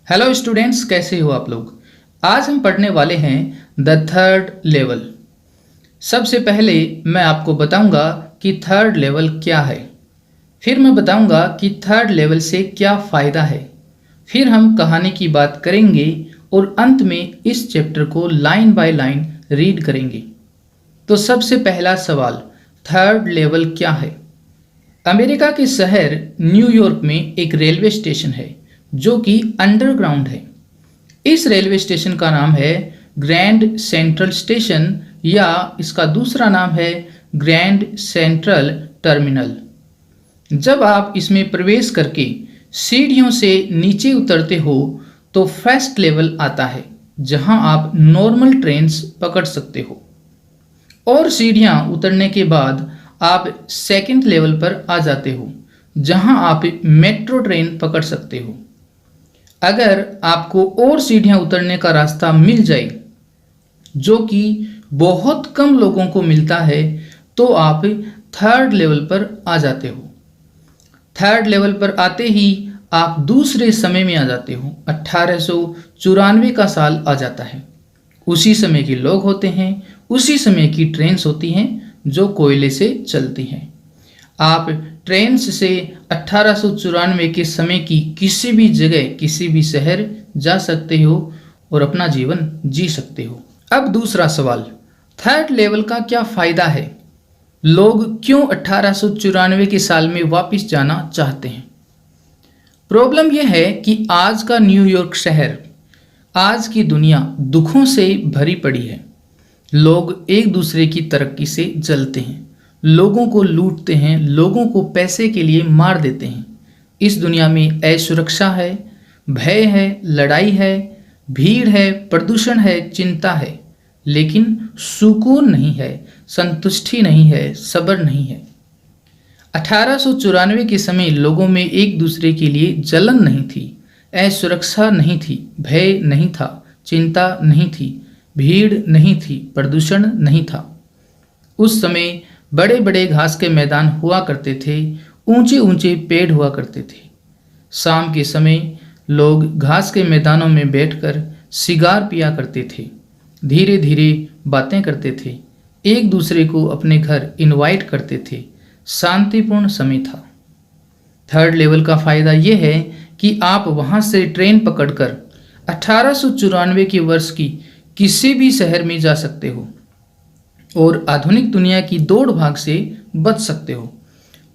Hello students, कैसे हो आप लोग। आज हम पढ़ने वाले हैं द थर्ड लेवल। सबसे पहले मैं आपको बताऊंगा कि थर्ड लेवल क्या है। फिर मैं बताऊंगा कि थर्ड लेवल से क्या फ़ायदा है। फिर हम कहानी की बात करेंगे और अंत में इस चैप्टर को लाइन बाय लाइन रीड करेंगे। तो सबसे पहला सवाल, थर्ड लेवल क्या है। अमेरिका के शहर न्यूयॉर्क में एक रेलवे स्टेशन है जो कि अंडरग्राउंड है। इस रेलवे स्टेशन का नाम है ग्रैंड सेंट्रल स्टेशन, या इसका दूसरा नाम है ग्रैंड सेंट्रल टर्मिनल। जब आप इसमें प्रवेश करके सीढ़ियों से नीचे उतरते हो तो फर्स्ट लेवल आता है, जहां आप नॉर्मल ट्रेन्स पकड़ सकते हो, और सीढ़ियां उतरने के बाद आप सेकंड लेवल पर आ जाते हो, जहां आप मेट्रो ट्रेन पकड़ सकते हो। अगर आपको और सीढ़ियां उतरने का रास्ता मिल जाए, जो कि बहुत कम लोगों को मिलता है, तो आप थर्ड लेवल पर आ जाते हो। थर्ड लेवल पर आते ही आप दूसरे समय में आ जाते हो। 1894 का साल आ जाता है। उसी समय के लोग होते हैं, उसी समय की ट्रेन्स होती हैं जो कोयले से चलती हैं। आप ट्रेन्स से 1894 के समय की किसी भी जगह, किसी भी शहर जा सकते हो और अपना जीवन जी सकते हो। अब दूसरा सवाल, थर्ड लेवल का क्या फ़ायदा है। लोग क्यों 1894 के साल में वापस जाना चाहते हैं। प्रॉब्लम यह है कि आज का न्यूयॉर्क शहर, आज की दुनिया दुखों से भरी पड़ी है। लोग एक दूसरे की तरक्की से जलते हैं, लोगों को लूटते हैं, लोगों को पैसे के लिए मार देते हैं। इस दुनिया में असुरक्षा है, भय है, लड़ाई है, भीड़ है, प्रदूषण है, चिंता है, लेकिन सुकून नहीं है, संतुष्टि नहीं है, सब्र नहीं है। 1894 के समय लोगों में एक दूसरे के लिए जलन नहीं थी, असुरक्षा नहीं थी, भय नहीं था, चिंता नहीं थी, भीड़ नहीं थी, प्रदूषण नहीं था। उस समय बड़े बड़े घास के मैदान हुआ करते थे, ऊंचे ऊंचे पेड़ हुआ करते थे। शाम के समय लोग घास के मैदानों में बैठकर सिगार पिया करते थे, धीरे धीरे बातें करते थे, एक दूसरे को अपने घर इनवाइट करते थे। शांतिपूर्ण समय था। थर्ड लेवल का फ़ायदा यह है कि आप वहाँ से ट्रेन पकड़कर 1894 के वर्ष की किसी भी शहर में जा सकते हो और आधुनिक दुनिया की दौड़ भाग से बच सकते हो,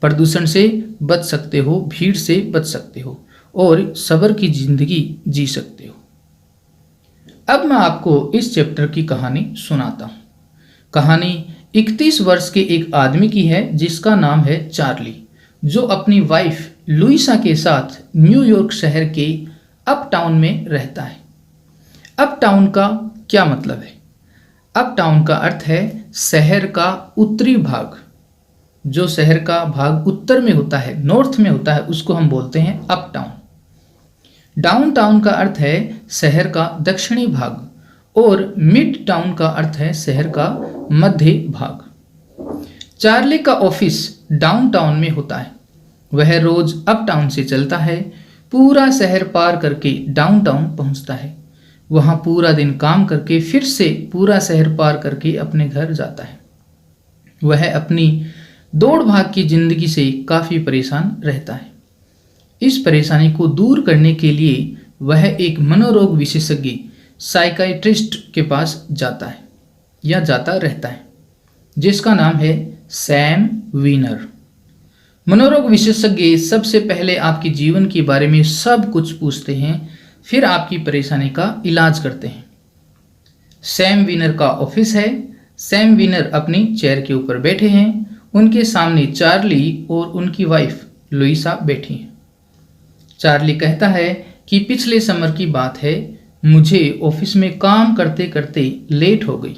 प्रदूषण से बच सकते हो, भीड़ से बच सकते हो और सब्र की जिंदगी जी सकते हो। अब मैं आपको इस चैप्टर की कहानी सुनाता हूँ। कहानी 31 वर्ष के एक आदमी की है जिसका नाम है चार्ली, जो अपनी वाइफ लुइसा के साथ न्यूयॉर्क शहर के अपटाउन में रहता है। अपटाउन का क्या मतलब है। अपटाउन का अर्थ है शहर का उत्तरी भाग। जो शहर का भाग उत्तर में होता है, नॉर्थ में होता है, उसको हम बोलते हैं अपटाउन। डाउनटाउन का अर्थ है शहर का दक्षिणी भाग, और मिड टाउन का अर्थ है शहर का मध्य भाग। चार्ली का ऑफिस डाउनटाउन में होता है। वह रोज अपटाउन से चलता है, पूरा शहर पार करके डाउनटाउन पहुंचता है। वहां पूरा दिन काम करके फिर से पूरा शहर पार करके अपने घर जाता है। वह अपनी दौड़ भाग की जिंदगी से काफ़ी परेशान रहता है। इस परेशानी को दूर करने के लिए वह एक मनोरोग विशेषज्ञ साइकाइट्रिस्ट के पास जाता है या जाता रहता है, जिसका नाम है सैम वीनर। मनोरोग विशेषज्ञ सबसे पहले आपके जीवन के बारे में सब कुछ पूछते हैं, फिर आपकी परेशानी का इलाज करते हैं। सैम वीनर का ऑफिस है। सैम वीनर अपनी चेयर के ऊपर बैठे हैं। उनके सामने चार्ली और उनकी वाइफ लुइसा बैठी हैं। चार्ली कहता है कि पिछले समर की बात है, मुझे ऑफिस में काम करते करते लेट हो गई।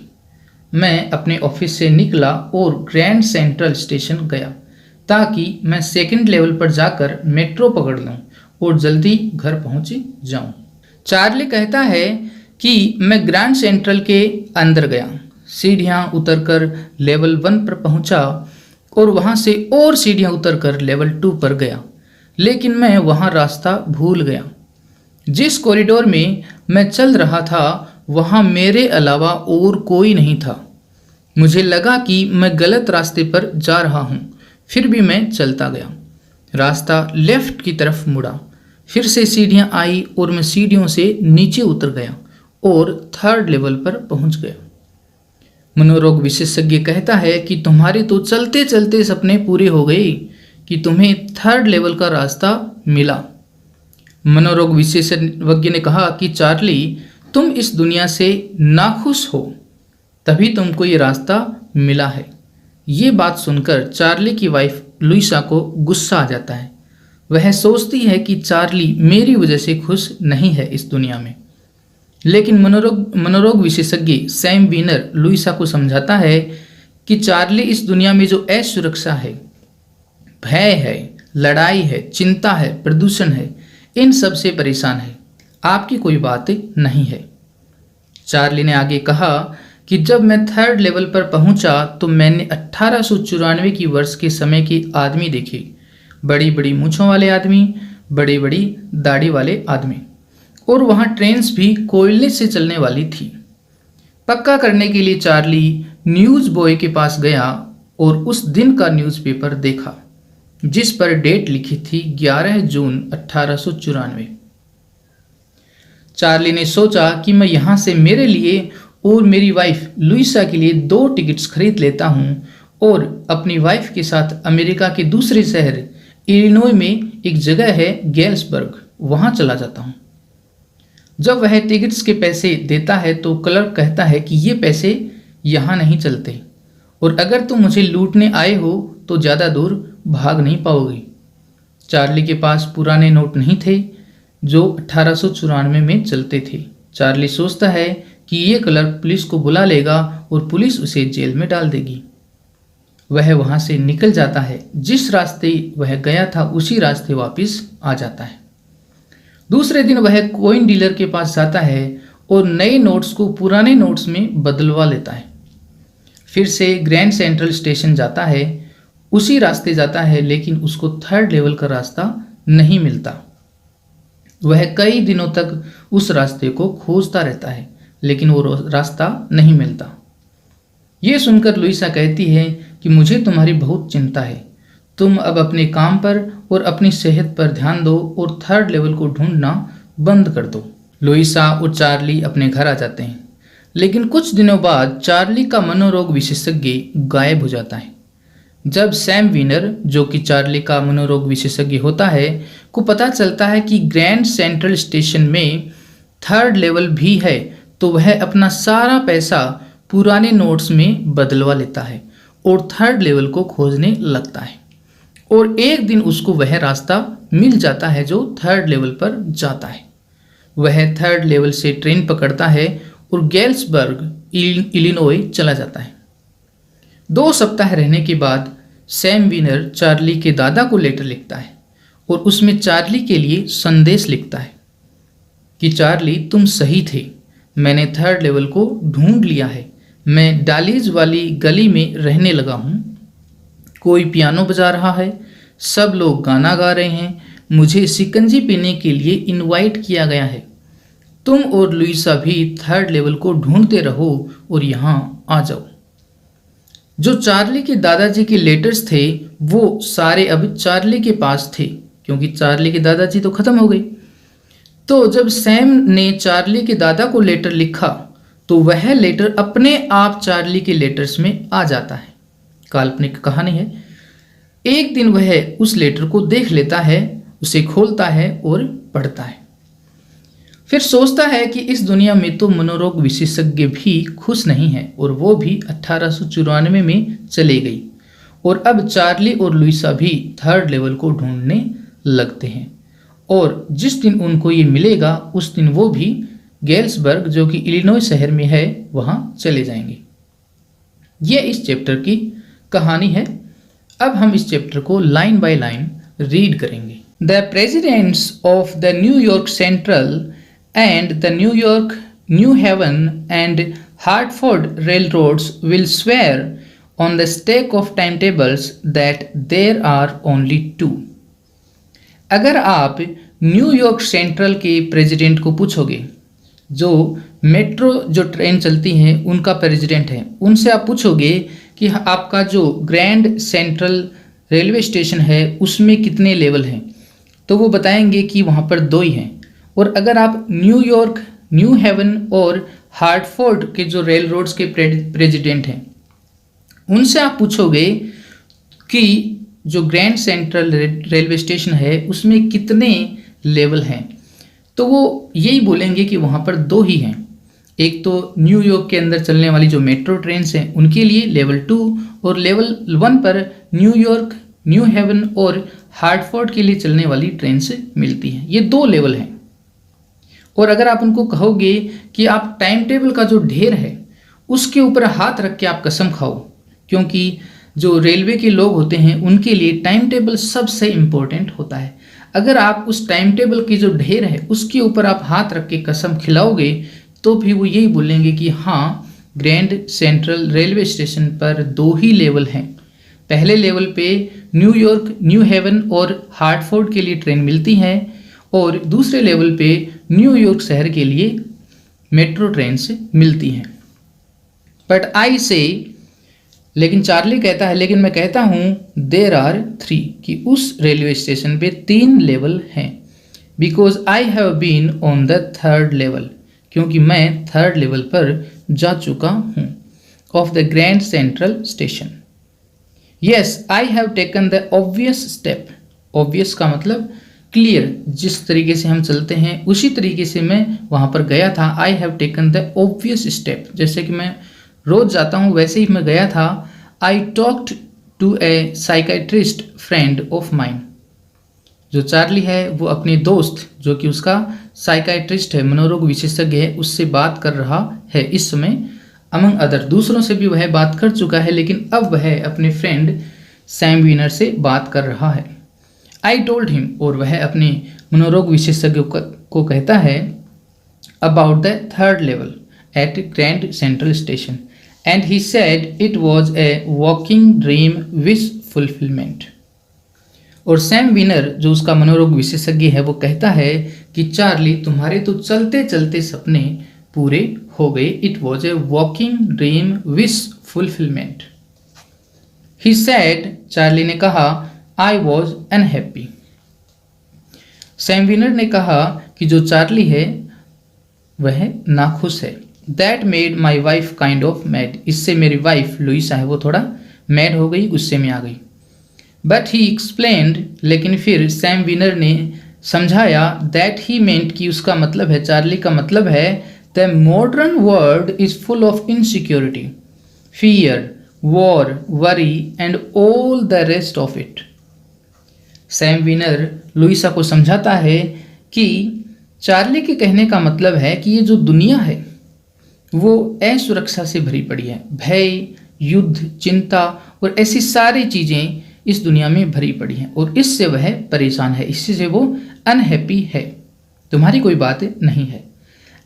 मैं अपने ऑफिस से निकला और ग्रैंड सेंट्रल स्टेशन गया ताकि मैं सेकंड लेवल पर जाकर मेट्रो पकड़ लूं और जल्दी घर पहुंच जाऊं। चार्ली कहता है कि मैं ग्रैंड सेंट्रल के अंदर गया, सीढ़ियां उतरकर लेवल 1 पर पहुंचा और वहां से और सीढ़ियां उतरकर लेवल 2 पर गया, लेकिन मैं वहां रास्ता भूल गया। जिस कॉरिडोर में मैं चल रहा था वहाँ मेरे अलावा और कोई नहीं था। मुझे लगा कि मैं गलत रास्ते पर जा रहा हूँ, फिर भी मैं चलता गया। रास्ता लेफ्ट की तरफ मुड़ा, फिर से सीढ़ियाँ आई और मैं सीढ़ियों से नीचे उतर गया और 3rd लेवल पर पहुँच गया। मनोरोग विशेषज्ञ कहता है कि तुम्हारे तो चलते चलते सपने पूरे हो गए कि तुम्हें 3rd लेवल का रास्ता मिला। मनोरोग विशेषज्ञ ने कहा कि चार्ली, तुम इस दुनिया से नाखुश हो, तभी तुमको ये रास्ता मिला है। ये बात सुनकर चार्ली की वाइफ लुइसा को गुस्सा आ जाता है। वह सोचती है कि चार्ली मेरी वजह से खुश नहीं है इस दुनिया में। लेकिन मनोरोग विशेषज्ञ सैम वीनर लुइसा को समझाता है कि चार्ली इस दुनिया में जो असुरक्षा है, भय है, लड़ाई है, चिंता है, प्रदूषण है, इन सब से परेशान है। आपकी कोई बात नहीं है। चार्ली ने आगे कहा कि जब मैं 3rd लेवल पर पहुंचा तो मैंने 1894 की वर्ष के समय के आदमी देखे। बड़ी बड़ी मूँछों वाले आदमी, बड़ी बड़ी दाढ़ी वाले आदमी, और वहाँ ट्रेन्स भी कोयले से चलने वाली थी। पक्का करने के लिए चार्ली न्यूज़ बॉय के पास गया और उस दिन का न्यूज़पेपर देखा जिस पर डेट लिखी थी 11 जून 1894। चार्ली ने सोचा कि मैं यहाँ से मेरे लिए और मेरी वाइफ लुइसा के लिए 2 टिकट्स खरीद लेता हूँ और अपनी वाइफ के साथ अमेरिका के दूसरे शहर इलिनॉय में एक जगह है गैल्सबर्ग, वहाँ चला जाता हूँ। जब वह टिकट्स के पैसे देता है तो क्लर्क कहता है कि ये पैसे यहाँ नहीं चलते और अगर तुम मुझे लूटने आए हो तो ज़्यादा दूर भाग नहीं पाओगे। चार्ली के पास पुराने नोट नहीं थे जो 1894 में चलते थे। चार्ली सोचता है कि ये क्लर्क पुलिस को बुला लेगा और पुलिस उसे जेल में डाल देगी। वह वहाँ से निकल जाता है। जिस रास्ते वह गया था उसी रास्ते वापस आ जाता है। दूसरे दिन वह कॉइन डीलर के पास जाता है और नए नोट्स को पुराने नोट्स में बदलवा लेता है। फिर से ग्रैंड सेंट्रल स्टेशन जाता है, उसी रास्ते जाता है, लेकिन उसको 3rd लेवल का रास्ता नहीं मिलता। वह कई दिनों तक उस रास्ते को खोजता रहता है लेकिन वो रास्ता नहीं मिलता। ये सुनकर लुइसा कहती है कि मुझे तुम्हारी बहुत चिंता है। तुम अब अपने काम पर और अपनी सेहत पर ध्यान दो और 3rd लेवल को ढूंढना बंद कर दो। लुइसा और चार्ली अपने घर आ जाते हैं, लेकिन कुछ दिनों बाद चार्ली का मनोरोग विशेषज्ञ गायब हो जाता है। जब सैम वीनर, जो कि चार्ली का मनोरोग विशेषज्ञ होता है, को पता चलता है कि ग्रैंड सेंट्रल स्टेशन में 3rd लेवल भी है तो वह अपना सारा पैसा पुराने नोट्स में बदलवा लेता है और 3rd लेवल को खोजने लगता है। और एक दिन उसको वह रास्ता मिल जाता है जो 3rd लेवल पर जाता है। वह 3rd लेवल से ट्रेन पकड़ता है और गैल्सबर्ग इलिनॉय चला जाता है। 2 सप्ताह रहने के बाद सैम वीनर चार्ली के दादा को लेटर लिखता है और उसमें चार्ली के लिए संदेश लिखता है कि चार्ली, तुम सही थे, मैंने 3rd लेवल को ढूंढ लिया है। मैं डालीज वाली गली में रहने लगा हूँ। कोई पियानो बजा रहा है, सब लोग गाना गा रहे हैं, मुझे शिकंजी पीने के लिए इनवाइट किया गया है। तुम और लुइसा भी 3rd लेवल को ढूंढते रहो और यहाँ आ जाओ। जो चार्ली के दादाजी के लेटर्स थे वो सारे अब चार्ली के पास थे क्योंकि चार्ली के दादाजी तो ख़त्म हो गए। तो जब सैम ने चार्ली के दादा को लेटर लिखा तो वह लेटर अपने आप चार्ली के लेटर्स में आ जाता है। काल्पनिक कहानी है। एक दिन वह उस लेटर को देख लेता है, उसे खोलता है और पढ़ता है। फिर सोचता है कि इस दुनिया में तो मनोरोग विशेषज्ञ भी खुश नहीं है और वो भी 1894 में चले गई और अब चार्ली और लुइसा भी 3rd लेवल को ढूंढने लगते हैं और जिस दिन उनको ये मिलेगा उस दिन वो भी गैल्सबर्ग, जो कि इलिनॉय शहर में है, वहाँ चले जाएंगे। ये इस चैप्टर की कहानी है। अब हम इस चैप्टर को लाइन बाय लाइन रीड करेंगे। The presidents of the New York Central and the New York, New Haven and Hartford railroads will swear on the stake of timetables that there are only 2. अगर आप New York central के president को पूछोगे, जो metro जो train चलती हैं उनका प्रेसिडेंट है, उनसे आप पूछोगे कि आपका जो ग्रैंड सेंट्रल रेलवे स्टेशन है उसमें कितने लेवल हैं, तो वो बताएंगे कि वहाँ पर 2 ही हैं। और अगर आप न्यूयॉर्क, न्यू हेवन और हार्टफोर्ड के जो रेल रोड्स के प्रेसिडेंट हैं उनसे आप पूछोगे कि जो ग्रैंड सेंट्रल रेलवे स्टेशन है उसमें कितने लेवल हैं, तो वो यही बोलेंगे कि वहाँ पर 2 ही हैं। एक तो न्यूयॉर्क के अंदर चलने वाली जो मेट्रो ट्रेन्स हैं उनके लिए लेवल 2, और लेवल 1 पर न्यूयॉर्क, न्यू हेवन और हार्टफोर्ड के लिए चलने वाली ट्रेन से मिलती हैं। ये 2 लेवल हैं। और अगर आप उनको कहोगे कि आप टाइम टेबल का जो ढेर है उसके ऊपर हाथ रख के आप कसम खाओ, क्योंकि जो रेलवे के लोग होते हैं उनके लिए टाइम टेबल सबसे इम्पोर्टेंट होता है। अगर आप उस टाइम टेबल की जो ढेर है उसके ऊपर आप हाथ रख के कसम खिलाओगे तो भी वो यही बोलेंगे कि हाँ, ग्रैंड सेंट्रल रेलवे स्टेशन पर 2 ही लेवल हैं। पहले लेवल पे न्यूयॉर्क, न्यू हेवन और हार्टफोर्ड के लिए ट्रेन मिलती है, और दूसरे लेवल पे न्यूयॉर्क शहर के लिए मेट्रो ट्रेन से मिलती हैं। बट आई से, लेकिन चार्ली कहता है, लेकिन मैं कहता हूँ देर आर 3, कि उस रेलवे स्टेशन पे 3 लेवल हैं। Because I have been on the 3rd level, क्योंकि मैं 3rd लेवल पर जा चुका हूँ, of the Grand Central Station. Yes, I have taken the obvious step. Obvious का मतलब क्लियर, जिस तरीके से हम चलते हैं उसी तरीके से मैं वहाँ पर गया था। आई have taken the obvious step, जैसे कि मैं रोज जाता हूँ वैसे ही मैं गया था। I talked to a psychiatrist friend of mine. जो चार्ली है वो अपने दोस्त, जो कि उसका साइकेट्रिस्ट है, मनोरोग विशेषज्ञ है, उससे बात कर रहा है इस समय। अमंग अदर, दूसरों से भी वह बात कर चुका है, लेकिन अब वह अपने फ्रेंड सैम वीनर से बात कर रहा है। आई टोल्ड हिम, और वह अपने मनोरोग विशेषज्ञ को कहता है about the 3rd level at Grand Central Station, and he said it was a walking dream wish fulfilment. और सैम वीनर, जो उसका मनोरोग विशेषज्ञ है, वो कहता है कि चार्ली, तुम्हारे तो चलते चलते सपने पूरे हो गए। It was a walking dream wish fulfilment. He said, Charlie ने कहा, I was unhappy. Sam Wiener ने कहा कि जो चार्ली है वह नाखुश है। That made my wife kind of mad. इससे मेरी वाइफ लुइसा है वो थोड़ा मैड हो गई, गुस्से में आ गई। बट ही एक्सप्लेन्ड, लेकिन फिर सैम वीनर ने समझाया, दैट ही मेंट, कि उसका मतलब है, चार्ली का मतलब है, the modern world is full of insecurity, fear, war, worry and all the rest of it. Sam Wiener Louisa को समझाता है कि चार्ली के कहने का मतलब है कि ये जो दुनिया है वो असुरक्षा से भरी पड़ी है। भय, युद्ध, चिंता और ऐसी सारी चीज़ें इस दुनिया में भरी पड़ी हैं, और इससे वह परेशान है, इससे वो अनहैप्पी है, तुम्हारी कोई बात नहीं है।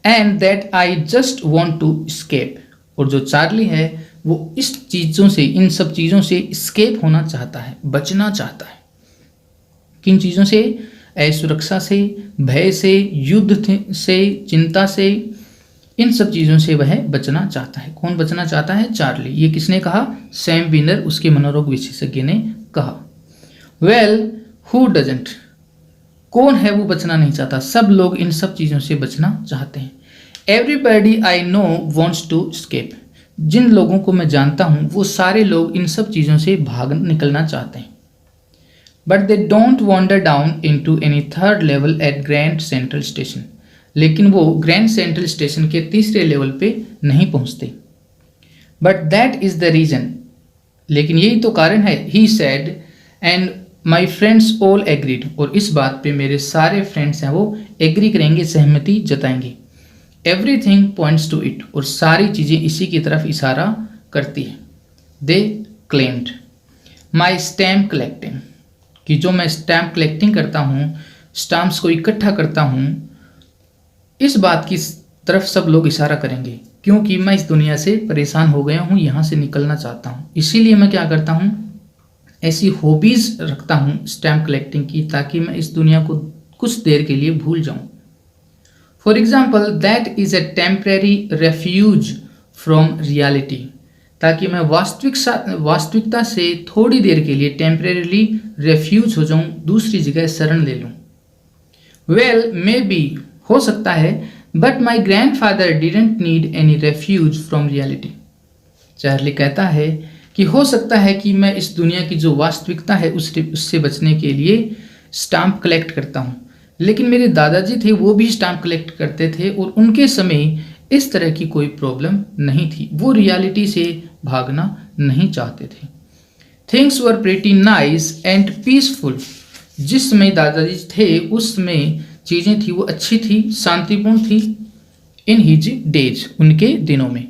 And that I just want to escape. और जो चार्ली है वो इस चीज़ों से, इन सब चीज़ों से स्केप होना चाहता है, बचना चाहता है। किन चीज़ों से? असुरक्षा से, भय से, युद्ध से, चिंता से, इन सब चीज़ों से वह बचना चाहता है। कौन बचना चाहता है? चार्ली। ये किसने कहा? सैम वीनर, उसके मनोरोग विशेषज्ञ ने कहा। वेल, हु डजंट, कौन है वो बचना नहीं चाहता? सब लोग इन सब चीज़ों से बचना चाहते हैं। Everybody I know wants to escape. जिन लोगों को मैं जानता हूँ वो सारे लोग इन सब चीज़ों से भाग निकलना चाहते हैं। But they don't wander down into any 3rd level at Grand Central Station. लेकिन वो ग्रैंड सेंट्रल स्टेशन के 3रे लेवल पे नहीं पहुँचते। But that is the reason, लेकिन यही तो कारण है। ही said, and my friends all agreed. और इस बात पे मेरे सारे फ्रेंड्स हैं वो एग्री करेंगे, सहमति जताएंगे। Everything points to it. और सारी चीज़ें इसी की तरफ इशारा करती है। They claimed my stamp collecting, कि जो मैं स्टैम्प कलेक्टिंग करता हूँ, स्टाम्प्स को इकट्ठा करता हूँ, इस बात की तरफ सब लोग इशारा करेंगे, क्योंकि मैं इस दुनिया से परेशान हो गया हूँ, यहाँ से निकलना चाहता हूँ। इसीलिए मैं क्या करता हूँ, ऐसी हॉबीज़ रखता हूँ स्टैम्प कलेक्टिंग की, ताकि मैं इस दुनिया को कुछ देर के लिए भूल जाऊं। For example, that is a temporary refuge from reality, ताकि मैं वास्तविकता से थोड़ी देर के लिए टेम्परेरीली रेफ्यूज हो जाऊं, दूसरी जगह शरण ले लूं। वेल मे बी, हो सकता है, but my grandfather didn't need any refuge from reality. Charlie कहता है कि हो सकता है कि मैं इस दुनिया की जो वास्तविकता है उससे बचने के लिए स्टाम्प कलेक्ट करता हूँ, लेकिन मेरे दादाजी थे वो भी स्टाम्प कलेक्ट करते थे और उनके समय इस तरह की कोई प्रॉब्लम नहीं थी, वो रियलिटी से भागना नहीं चाहते थे। Things were pretty nice and peaceful, जिस समय दादाजी थे उस समय चीज़ें थी वो अच्छी थी, शांतिपूर्ण थी। इन हिज डेज, उनके दिनों में।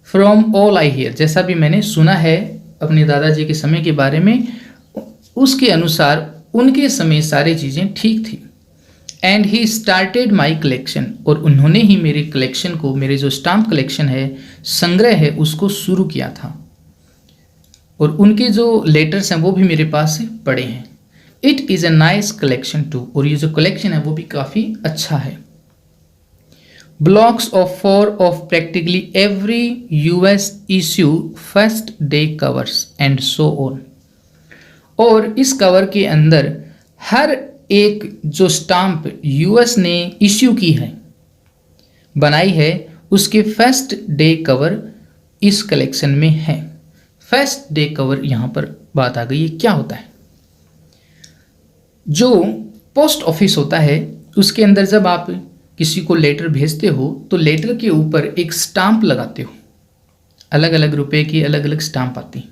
फ्रॉम ऑल आई हियर, जैसा भी मैंने सुना है अपने दादाजी के समय के बारे में, उसके अनुसार उनके समय सारी चीज़ें ठीक थी। And he started my collection, और उन्होंने ही मेरे कलेक्शन को, मेरे जो स्टाम्प कलेक्शन है, संग्रह है, उसको शुरू किया था। और उनके जो लेटर्स हैं वो भी मेरे पास पड़े हैं। It is a nice collection too, और ये जो कलेक्शन है वो भी काफ़ी अच्छा है। Blocks of 4 of practically every US issue first day covers and so on, और इस कवर के अंदर हर एक जो स्टाम्प US ने इश्यू की है, बनाई है, उसके फर्स्ट डे कवर इस कलेक्शन में है। फर्स्ट डे कवर यहाँ पर बात आ गई है, क्या होता है? जो पोस्ट ऑफिस होता है उसके अंदर जब आप किसी को लेटर भेजते हो तो लेटर के ऊपर एक स्टाम्प लगाते हो, अलग अलग रुपए की अलग अलग स्टाम्प आती।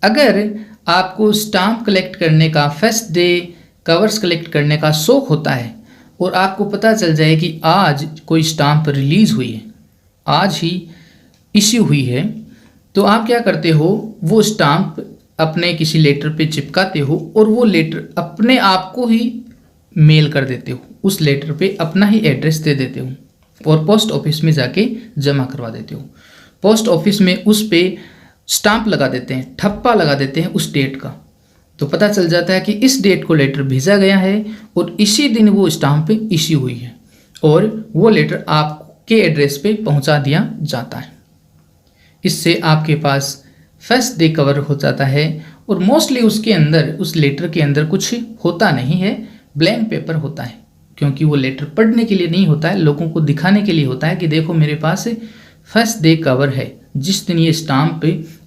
अगर आपको स्टाम्प कलेक्ट करने का, फर्स्ट डे कवर्स कलेक्ट करने का शौक होता है और आपको पता चल जाए कि आज कोई स्टाम्प रिलीज हुई है, आज ही इश्यू हुई है, तो आप क्या करते हो, वो स्टाम्प अपने किसी लेटर पे चिपकाते हो और वो लेटर अपने आप को ही मेल कर देते हो, उस लेटर पे अपना ही एड्रेस दे देते हो और पोस्ट ऑफिस में जाके जमा करवा देते हो। पोस्ट ऑफिस में उस पे स्टाम्प लगा देते हैं, ठप्पा लगा देते हैं उस डेट का, तो पता चल जाता है कि इस डेट को लेटर भेजा गया है और इसी दिन वो स्टाम्प इश्यू हुई है और वो लेटर आपके एड्रेस पे पहुंचा दिया जाता है। इससे आपके पास फर्स्ट डे कवर हो जाता है और मोस्टली उसके अंदर, उस लेटर के अंदर कुछ होता नहीं है, ब्लैंक पेपर होता है, क्योंकि वो लेटर पढ़ने के लिए नहीं होता है, लोगों को दिखाने के लिए होता है कि देखो मेरे पास फर्स्ट डे कवर है, जिस दिन ये स्टाम्प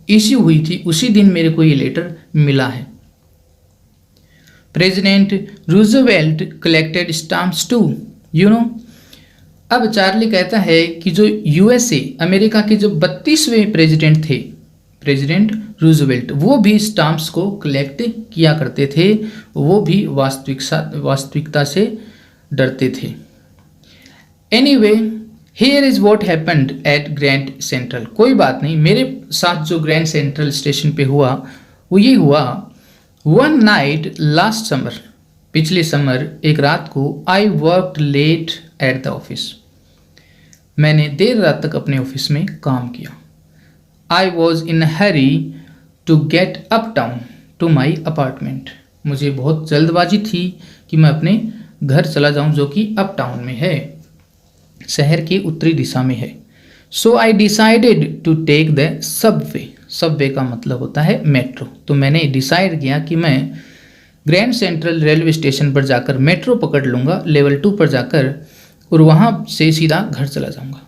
इश्यू हुई थी उसी दिन मेरे को ये लेटर मिला है। President Roosevelt collected stamps too, you know. अब चार्ली कहता है कि जो USA, अमेरिका के जो 32वें प्रेसिडेंट थे, प्रेसिडेंट रूजवेल्ट, वो भी स्टाम्प्स को कलेक्ट किया करते थे, वो भी वास्तविकता से डरते थे। Anyway, here is what happened at Grand central. कोई बात नहीं, मेरे साथ जो ग्रैंड सेंट्रल स्टेशन पे हुआ वो ये हुआ, वन नाइट लास्ट समर, पिछले समर एक रात को, I worked late at the office, मैंने देर रात तक अपने ऑफिस में काम किया। I was in hurry to get uptown to my apartment, मुझे बहुत जल्दबाजी थी कि मैं अपने घर चला जाऊं जो कि अप टाउन में है, शहर के उत्तरी दिशा में है। So I decided to take the subway, subway का मतलब होता है मेट्रो, तो मैंने डिसाइड किया कि मैं ग्रैंड सेंट्रल रेलवे स्टेशन पर जाकर मेट्रो पकड़ लूँगा, लेवल 2 पर जाकर, और वहाँ से सीधा घर चला जाऊँगा।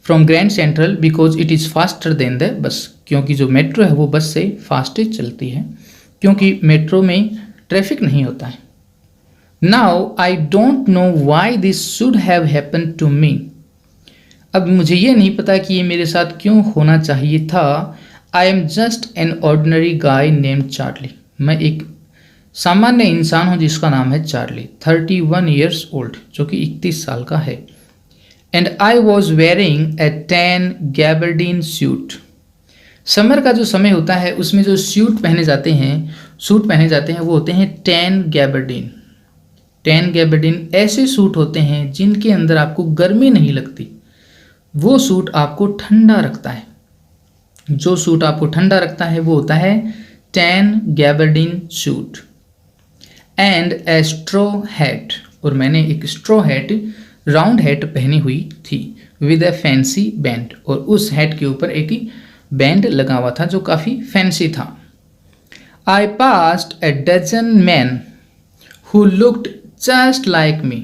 From grand central because it is faster than the bus, क्योंकि जो मेट्रो है वो बस से फास्टेस्ट चलती है, क्योंकि मेट्रो में ट्रैफिक नहीं होता है। Now I don't know why this should have happen to me, अब मुझे ये नहीं पता कि ये मेरे साथ क्यों होना चाहिए था। I am just an ordinary guy named Charlie, मैं एक सामान्य इंसान हूँ जिसका नाम है चार्ली, 31 ईयर्स ओल्ड, जो कि 31 साल का है। And I was wearing a tan gabardine suit, summer का जो समय होता है उसमें जो सूट पहने जाते हैं वो होते हैं टैन गैबर्डीन। टैन गैबर्डीन ऐसे सूट होते हैं जिनके अंदर आपको गर्मी नहीं लगती, वो सूट आपको ठंडा रखता है। जो सूट आपको ठंडा रखता है वो होता है tan gabardine suit. And a straw hat, और मैंने एक स्ट्रॉ हैट, राउंड हैट पहनी हुई थी, विद ए फैंसी बैंड, और उस हैट के ऊपर एक बैंड लगा हुआ था जो काफ़ी फैंसी था। I passed a dozen man who looked just like me,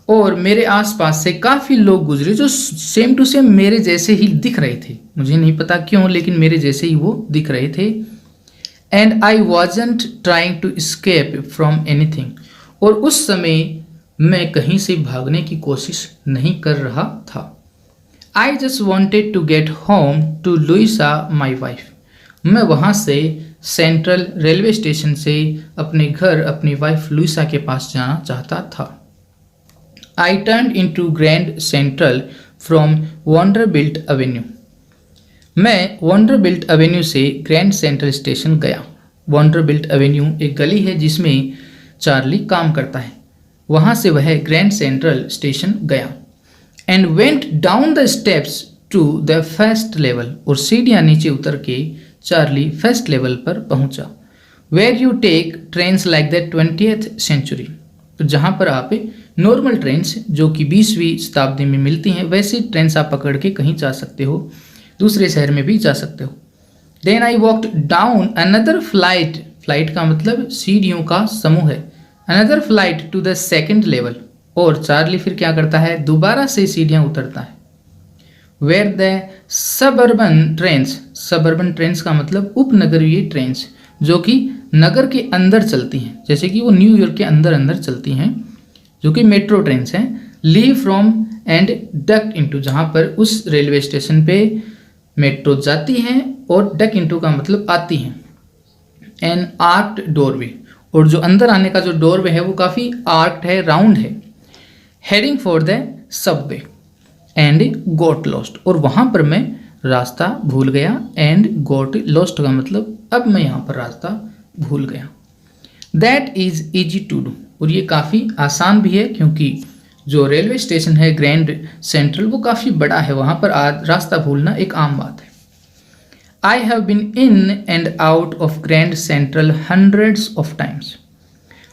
और मेरे आसपास से काफ़ी लोग गुजरे जो सेम टू सेम मेरे जैसे ही दिख रहे थे, मुझे नहीं पता क्यों, लेकिन मेरे जैसे ही वो दिख रहे थे। And I wasn't trying to escape from anything, और उस समय मैं कहीं से भागने की कोशिश नहीं कर रहा था। I just wanted to get home to Louisa my wife, मैं वहाँ से सेंट्रल रेलवे स्टेशन से अपने घर अपनी वाइफ लुइसा के पास जाना चाहता था। I turn into Grand Central from Vanderbilt Avenue, मैं वंडरबिल्ट एवेन्यू से ग्रैंड सेंट्रल स्टेशन गया। वंडरबिल्ट एवेन्यू एक गली है जिसमें चार्ली काम करता है, वहाँ से वह ग्रैंड सेंट्रल स्टेशन गया। And went down the steps to the first level, और सीढ़ियाँ नीचे उतर के चार्ली फर्स्ट लेवल पर पहुँचा। Where you take trains like the 20th century, तो जहाँ पर आप नॉर्मल ट्रेन्स जो कि 20वीं शताब्दी में मिलती हैं वैसी ट्रेन्स आप पकड़ के कहीं जा सकते हो, दूसरे शहर में भी जा सकते हो। Then I walked down another flight, flight का मतलब सीढ़ियों का समूह है, another flight to the second level, और चार्ली फिर क्या करता है, दोबारा से सीढ़ियाँ उतरता है। Where the suburban trains, suburban trains का मतलब उपनगरीय ट्रेन्स जो कि नगर के अंदर चलती हैं, जैसे कि वो न्यूयॉर्क के अंदर अंदर चलती हैं, जो कि मेट्रो ट्रेन्स हैं। Leave from and duct into, जहाँ पर उस रेलवे स्टेशन पे मेट्रो जाती हैं और डक इनटू का मतलब आती हैं। एन आर्क्ड डोरवे, और जो अंदर आने का जो डोरवे है वो काफ़ी आर्क्ड है, राउंड है। Heading for the subway and got lost, और वहाँ पर मैं रास्ता भूल गया। एंड गोट लॉस्ट का मतलब अब मैं यहाँ पर रास्ता भूल गया। That is easy to do, और ये काफ़ी आसान भी है क्योंकि जो रेलवे स्टेशन है ग्रैंड सेंट्रल वो काफ़ी बड़ा है, वहाँ पर रास्ता भूलना एक आम बात है। I have been in and out of grand central hundreds of times,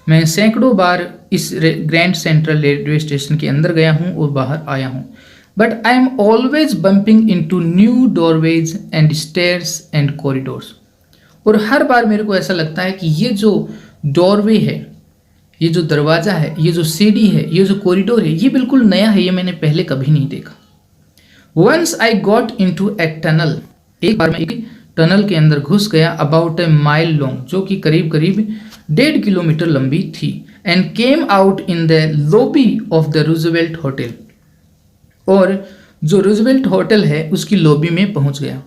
मैं सैकड़ों बार इस ग्रैंड सेंट्रल रेलवे स्टेशन के अंदर गया हूँ और बाहर आया हूँ। But I am always bumping into new doorways and stairs and corridors, और हर बार मेरे को ऐसा लगता है कि ये जो डोरवे है, ये जो दरवाज़ा है, ये जो सीढ़ी है, ये जो कॉरिडोर है, ये बिल्कुल नया है, ये मैंने पहले कभी नहीं देखा। Once I got into a tunnel, एक बार मैं एक टनल के अंदर घुस गया, अबाउट ए माइल लॉन्ग, जो कि करीब करीब 1.5 किलोमीटर लंबी थी। And came out in the lobby of the Roosevelt hotel, और जो रूजवेल्ट होटल है उसकी लॉबी में पहुंच गया।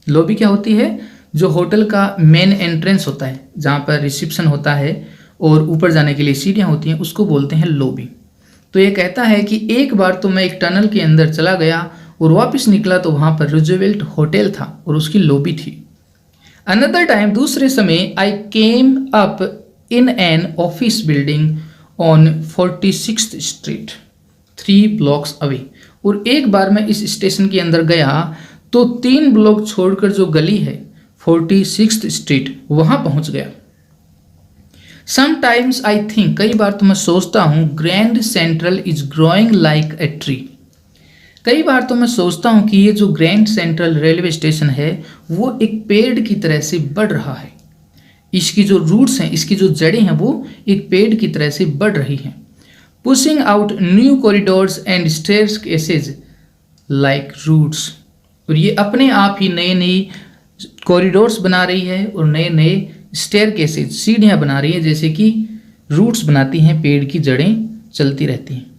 लॉबी क्या होती है, जो होटल का मेन एंट्रेंस होता है, जहाँ पर रिसेप्शन होता है और ऊपर जाने के लिए सीढ़ियाँ होती हैं, उसको बोलते हैं लॉबी। तो ये कहता है कि एक बार तो मैं एक टनल के अंदर चला गया और वापस निकला तो वहाँ पर रूजवेल्ट होटल था और उसकी लॉबी थी। अनदर टाइम, दूसरे समय, I came up in an office building on 46th street 3 blocks away, और एक बार मैं इस स्टेशन के अंदर गया तो 3 ब्लॉक छोड़कर जो गली है 46th स्ट्रीट, वहाँ पहुँच गया। समटाइम्स आई थिंक, कई बार तो मैं सोचता हूँ, grand central is growing like a tree, कई बार तो मैं सोचता हूँ कि ये जो ग्रैंड सेंट्रल रेलवे स्टेशन है वो एक पेड़ की तरह से बढ़ रहा है। इसकी जो रूट्स हैं, इसकी जो जड़ें हैं वो एक पेड़ की तरह से बढ़ रही हैं। Pushing out new corridors and staircases like roots, और ये अपने आप ही नए नए कॉरिडोर्स बना रही है और नए नए स्टेयर केसेज, सीढ़ियाँ बना रही है, जैसे कि रूट्स बनाती हैं, पेड़ की जड़ें चलती रहती हैं।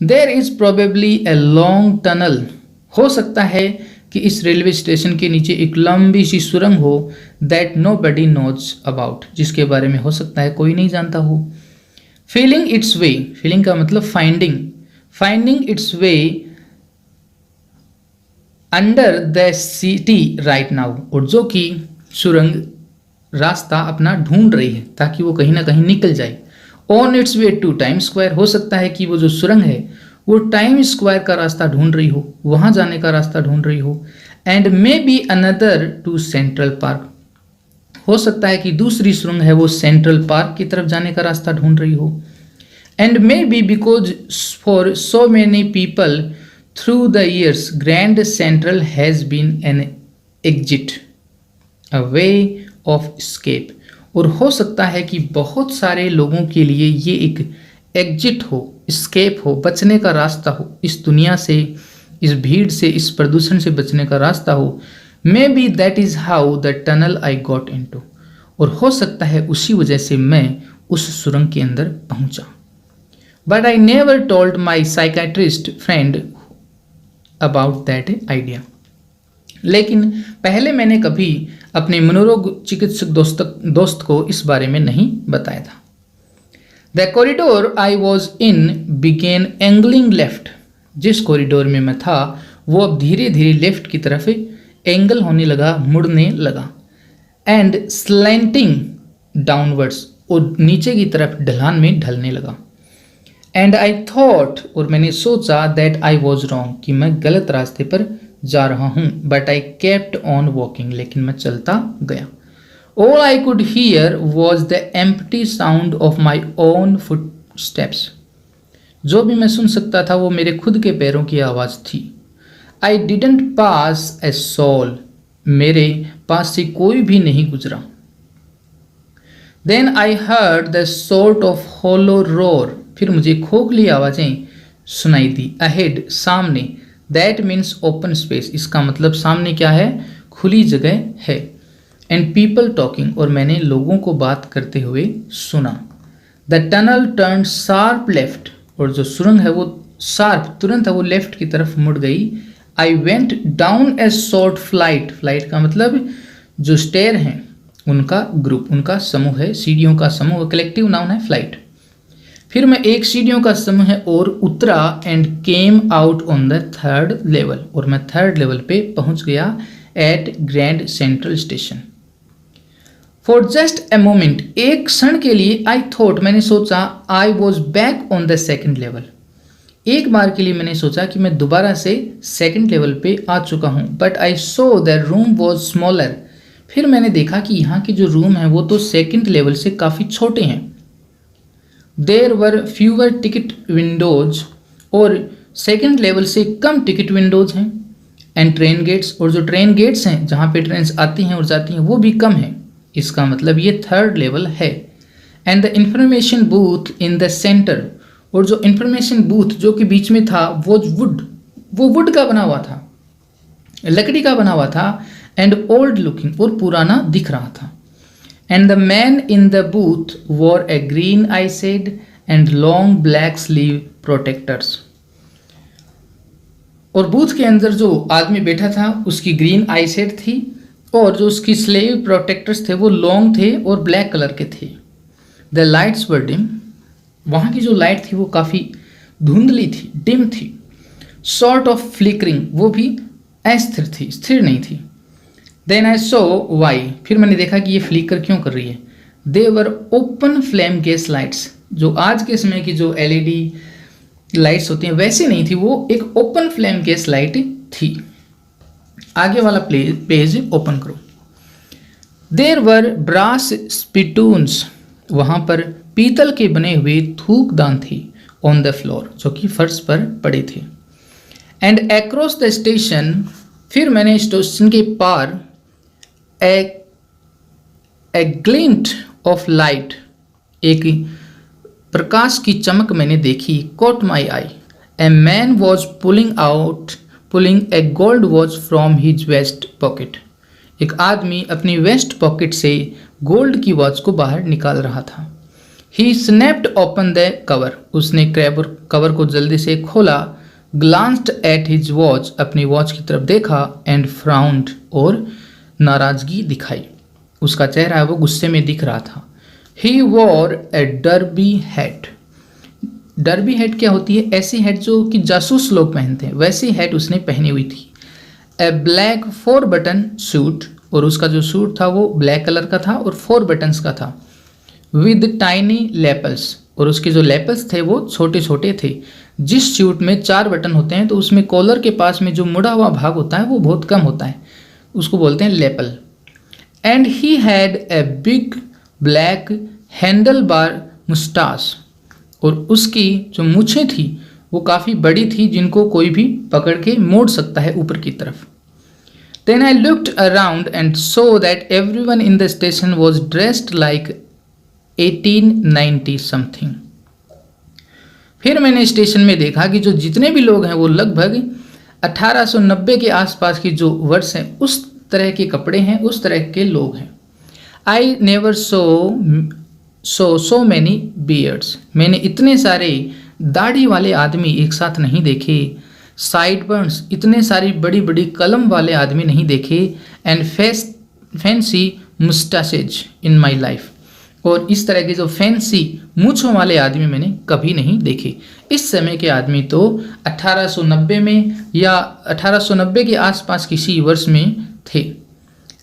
There is probably a long tunnel, हो सकता है कि इस रेलवे स्टेशन के नीचे एक लंबी सी सुरंग हो, that nobody knows about, जिसके बारे में हो सकता है कोई नहीं जानता हो। फीलिंग इट्स वे, फीलिंग का मतलब finding, finding it's way under the city right now, और जो कि सुरंग रास्ता अपना ढूंढ रही है ताकि वो कहीं ना कहीं निकल जाए। On its way to Time Square, हो सकता है कि वो जो सुरंग है वो टाइम स्क्वायर का रास्ता ढूंढ रही हो, वहाँ जाने का रास्ता ढूंढ रही हो। And maybe another to Central Park, हो सकता है कि दूसरी सुरंग है वो सेंट्रल पार्क की तरफ जाने का रास्ता ढूंढ रही हो। And maybe because for so many people through the years Grand Central has been an exit, a way of escape. और हो सकता है कि बहुत सारे लोगों के लिए ये एक एग्जिट हो, स्केप हो, बचने का रास्ता हो, इस दुनिया से, इस भीड़ से, इस प्रदूषण से बचने का रास्ता हो। May be that is how the tunnel I got into. और हो सकता है उसी वजह से मैं उस सुरंग के अंदर पहुंचा। But I never told my psychiatrist friend about that idea. लेकिन पहले मैंने कभी अपने मनोरोग चिकित्सक दोस्त को इस बारे में नहीं बताया था। The corridor I was in began angling left. जिस कॉरिडोर में मैं था वो अब धीरे धीरे लेफ्ट की तरफ एंगल होने लगा, मुड़ने लगा। एंड स्लैंटिंग डाउनवर्ड्स, और नीचे की तरफ ढलान में ढलने लगा। एंड आई थॉट, और मैंने सोचा, दैट आई वॉज रॉन्ग, कि मैं गलत रास्ते पर जा रहा हूँ। But I kept on walking, लेकिन मैं चलता गया। All I could hear was the empty sound of my own foot steps. जो भी मैं सुन सकता था वो मेरे खुद के पैरों की आवाज़ थी। I didn't pass A soul, मेरे पास से कोई भी नहीं गुजरा। Then I heard the sort of hollow roar, फिर मुझे खोखली आवाज़ें सुनाई दी। अहेड, सामने। दैट मीन्स ओपन स्पेस, इसका मतलब सामने क्या है, खुली जगह है। एंड पीपल टॉकिंग, और मैंने लोगों को बात करते हुए सुना। The tunnel turn sharp left, और जो सुरंग है वो शार्प, तुरंत है वो लेफ्ट की तरफ मुड़ गई। I went down A short flight, flight का मतलब जो स्टेयर हैं उनका ग्रुप, उनका समूह है, सीढ़ियों का समूह, कलेक्टिव नाउन है फ्लाइट। फिर मैं एक सीढ़ियों का समूह है और उतरा। And came out on the third level, और मैं थर्ड लेवल पे पहुंच गया at Grand Central Station. For just a moment, एक क्षण के लिए, आई थॉट, मैंने सोचा, I was back on the second level, एक बार के लिए मैंने सोचा कि मैं दोबारा से सेकेंड लेवल पे आ चुका हूँ। But I so the room was smaller, फिर मैंने देखा कि यहाँ के जो रूम हैं वो तो सेकेंड लेवल से काफ़ी छोटे हैं। देर वर फ्यूअर टिकट विंडोज, और सेकेंड लेवल से कम टिकट विंडोज हैं। एंड ट्रेन गेट्स, और जो ट्रेन गेट्स हैं जहाँ पे ट्रेन आती हैं और जाती हैं वो भी कम है। इसका मतलब ये थर्ड लेवल है। And the information booth in the centre, और जो इंफॉर्मेशन बूथ जो कि बीच में था वो वुड का बना हुआ था, लकड़ी का बना हुआ था। एंड ओल्ड लुकिंग, और पुराना दिख रहा था। And the man in the booth wore a green eye shade and long black sleeve protectors, और बूथ के अंदर जो आदमी बैठा था उसकी ग्रीन आई शेड थी, और जो उसकी स्लीव प्रोटेक्टर्स थे वो लॉन्ग थे और ब्लैक कलर के थे। द लाइट्स वर डिम, वहाँ की जो लाइट थी वो काफ़ी धुंधली थी, डिम थी। सॉर्ट ऑफ फ्लिकरिंग, वो भी अस्थिर थी, स्थिर नहीं थी। देन आई सो वाई, फिर मैंने देखा कि ये फ्लिकर क्यों कर रही है। They were open flame gas lights, जो आज के समय की जो एलईडी लाइट्स होती हैं वैसी नहीं थी, वो एक ओपन फ्लेम गैस लाइट थी। आगे वाला पेज ओपन करो। देर वर ब्रास स्पिटून्स, वहाँ पर पीतल के बने हुए थूकदान थे। ऑन द फ्लोर, जो कि फर्श पर पड़े थे। एंड अक्रॉस द स्टेशन, फिर मैंने स्टेशन के पार ए ग्लिंट ऑफ लाइट, एक प्रकाश की चमक मैंने देखी। Caught my eye, a man was pulling a gold watch from his vest pocket, एक आदमी अपनी वेस्ट पॉकेट से गोल्ड की वॉच को बाहर निकाल रहा था। He snapped open the cover, उसने कवर को जल्दी से खोला। ग्लांस्ड एट हिज वॉच, अपनी वॉच की तरफ देखा। एंड फ्राउंड, और नाराजगी दिखाई, उसका चेहरा वो गुस्से में दिख रहा था। ही वॉर ए डर्बी हैट, डर्बी हैट क्या होती है, ऐसी हैट जो कि जासूस लोग पहनते हैं, वैसी हैट उसने पहनी हुई थी। ए ब्लैक 4 बटन सूट, और उसका जो सूट था वो ब्लैक कलर का था और 4 बटन्स का था। विद टाइनी लेपल्स, और उसके जो लेपल्स थे वो छोटे छोटे थे। जिस सूट में 4 बटन होते हैं तो उसमें कॉलर के पास में जो मुड़ा हुआ भाग होता है वो बहुत कम होता है, उसको बोलते हैं lapel. And he had a big black handlebar mustache, और उसकी जो मूछें थी वो काफ़ी बड़ी थी, जिनको कोई भी पकड़ के मोड़ सकता है ऊपर की तरफ. Then I looked around and saw that everyone in the station was dressed like 1890 something. फिर मैंने स्टेशन में देखा कि जो जितने भी लोग हैं वो लगभग 1890 के आसपास की जो वर्ष हैं उस तरह के कपड़े हैं, उस तरह के लोग हैं. I never saw so many beards. मैंने इतने सारे दाढ़ी वाले आदमी एक साथ नहीं देखे. साइडबर्न्स, इतने सारी बड़ी बड़ी कलम वाले आदमी नहीं देखे. And fancy mustaches in my life, और इस तरह के जो फैंसी मूछों वाले आदमी मैंने कभी नहीं देखे. इस समय के आदमी तो 1890 में या 1890 के आसपास किसी वर्ष में थे.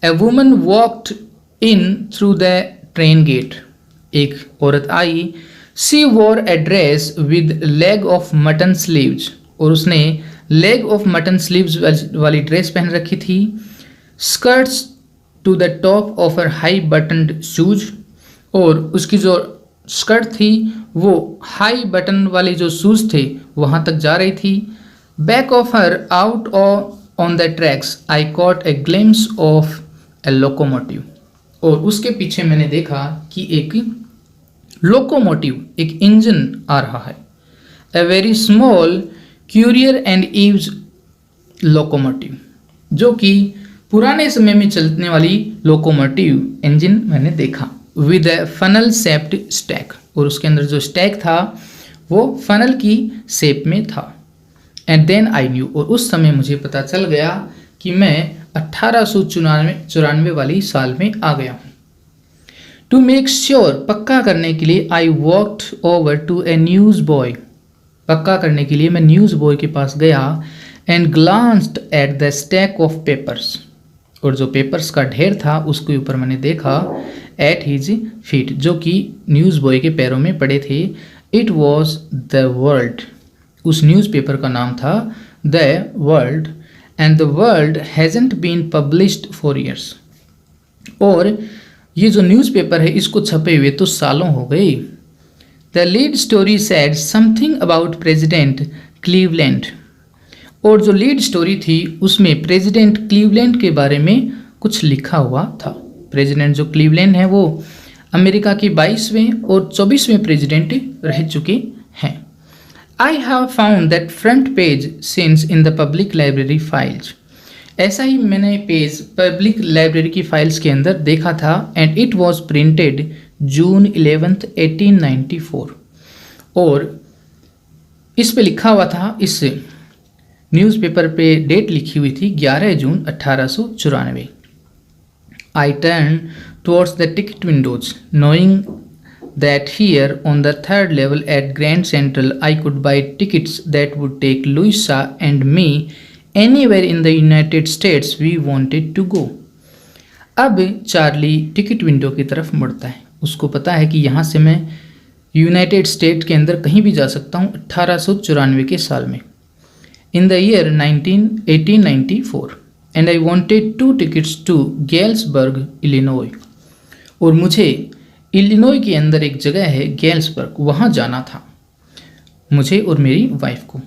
A woman walked in through the train gate. एक औरत आई. She wore a dress with leg of mutton sleeves, और उसने लेग ऑफ मटन स्लीव्स वाली ड्रेस पहन रखी थी. Skirts to the top of her high buttoned shoes, और उसकी जो स्कर्ट थी वो हाई बटन वाले जो शूज थे वहाँ तक जा रही थी. Back of her out on the tracks I caught a glimpse of a locomotive, और उसके पीछे मैंने देखा कि एक लोकोमोटिव, एक इंजन आ रहा है. A very small Currier and Ives locomotive, जो कि पुराने समय में चलने वाली लोकोमोटिव इंजन मैंने देखा. With A funnel shaped stack, और उसके अंदर जो स्टैक था वो फनल की शेप में था. एंड देन आई न्यू, और उस समय मुझे पता चल गया कि मैं 1894 वाली साल में आ गया हूँ. टू मेक श्योर, पक्का करने के लिए, I walked over to a newsboy. पक्का करने के लिए मैं न्यूज़ बॉय के पास गया. And glanced at the stack of papers, और जो पेपर्स का ढेर था उसके ऊपर मैंने देखा. एट हिज फीट, जो कि न्यूज़ बॉय के पैरों में पड़े थे. इट वॉज द वर्ल्ड, उस न्यूज़पेपर का नाम था the World. And the World hasn't been published for years, और ये जो न्यूज़पेपर है इसको छपे हुए तो सालों हो गए. The lead story sad something about president Cleveland, और जो लीड स्टोरी थी उसमें प्रेसिडेंट क्लीवलैंड के बारे में कुछ लिखा हुआ था. प्रेसिडेंट जो क्लीवलैंड है वो अमेरिका के 22वें और 24वें प्रेसिडेंट रह चुके हैं. I have found that front page since in the public library files, ऐसा ही मैंने पेज पब्लिक लाइब्रेरी की फाइल्स के अंदर देखा था. एंड इट वॉज प्रिंटेड जून 11, 1894, और इस पे लिखा हुआ था, इस न्यूज़पेपर पे डेट लिखी हुई थी 11 जून 1894. I turn towards the ticket Windows knowing that here on the third level at Grand Central I could buy tickets that would take Louisa and me anywhere in the United States we wanted to go. अब Charlie ticket window की तरफ मुड़ता है. उसको पता है कि यहाँ से मैं यूनाइटेड स्टेट के अंदर कहीं भी जा सकता हूँ 1894 के साल में, in the year 1894, and I wanted 2 tickets to Galesburg, Illinois. और मुझे इलिनॉय के अंदर एक जगह है गैल्सबर्ग, वहाँ जाना था मुझे और मेरी वाइफ को.